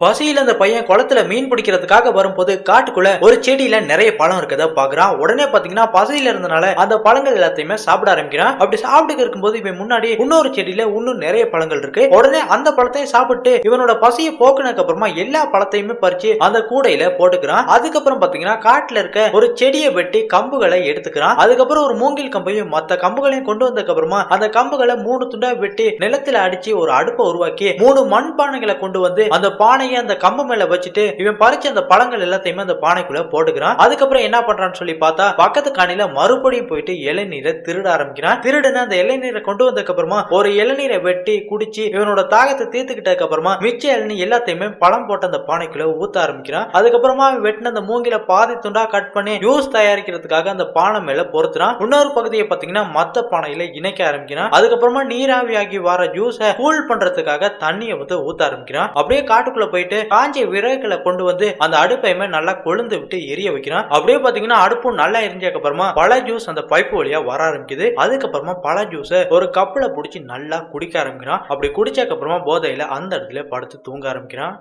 பசியில அந்த பையன் குளத்துல மீன் பிடிக்கிறதுக்காக வரும்போது காட்டுக்குள்ள ஒரு செடியில நிறைய பழம் இருக்கத பாக்குறான். உடனே பாத்தீங்கன்னா பசியில இருந்தனால அந்த பழங்கள் எல்லாத்தையுமே சாப்பிட ஆரம்பிக்கிறான். அப்படி சாப்பிட்டு இருக்கும்போது இவன் முன்னாடி இன்னொரு செடியில இன்னும் நிறைய பழங்கள் இருக்கு. உடனே அந்த பழத்தையும் சாப்பிட்டு இவனோட பசியை போக்குனதுக்கு அப்புறமா எல்லா பழத்தையுமே பறிச்சு அந்த கூடையில போட்டுக்கிறான். அதுக்கப்புறம் பாத்தீங்கன்னா காட்டுல இருக்க ஒரு செடியை வெட்டி கம்புகளை எடுத்துக்கிறான். அதுக்கப்புறம் ஒரு மூங்கில் கம்பையும் மத்த கம்புகளையும் கொண்டு வந்ததுக்கு அப்புறமா அந்த கம்புகளை 3 துண்டா வெட்டி நிலத்துல அடிச்சு ஒரு அடுப்பை உருவாக்கி 3 மண் பானைகளை கொண்டு வந்து அந்த பானை அந்த கம்பு மேல வச்சுட்டு இவன் பறிச்ச அந்த பழங்கள் எல்லாத்தையுமே அந்த பானைக்குள்ள போட்டுக்கிறான். அதுக்கப்புறம் என்ன பண்றான்னு சொல்லி பார்த்தா பக்கத்து காணில மறுபடியும் போயிட்டு இளநீரை திருட ஆரம்பிக்கிறான். திருடுன அந்த இளநீரை கொண்டு வந்ததுக்கு அப்புறமா ஒரு இளநீரை வெட்டி குடிச்சு இவனோட தாகத்தை தீர்த்துக்கிட்டதுக்கு அப்புறமா மிச்ச இளநீர் எல்லாத்தையுமே பழம் போட்ட அந்த பானைக்குள்ள ஊத்த ஆரம்பிக்கிறான். அதுக்கப்புறமா வெட்டின அந்த மூங்கில பாதி துண்டா கட் பண்ணி ஜூஸ் தயாரிக்கிறதுக்காக அந்த பானை மேல பொறுத்துறான். இன்னொரு பகுதியை பாத்தீங்கன்னா மத்த பானையில இணைக்க ஆரம்பிக்கிறான். அதுக்கப்புறமா நீராவியாகி வர ஜூஸை கூல் பண்றதுக்காக தண்ணியை வந்து ஊத்த ஆரம்பிக்கிறான். அப்படியே காட்டுக்குள்ள போயிட்டு காஞ்ச விறகுகளை கொண்டு வந்து அந்த அடுப்பையுமே நல்லா கொழுந்து விட்டு எரிய வைக்கிறான். அப்படியே பாத்தீங்கன்னா அடுப்பும் நல்லா எரிஞ்சதுக்கு அப்புறமா பழ ஜூஸ் அந்த பைப்பு வழியா வர ஆரம்பிக்குது. அதுக்கப்புறமா பழ ஜூஸ் ஒரு கப்புல புடிச்சு நல்லா குடிக்க ஆரம்பிக்கிறான். அப்படி குடிச்சதுக்கு அப்புறமா போதையில அந்த இடத்துல படுத்து தூங்க ஆரம்பிக்கிறான்.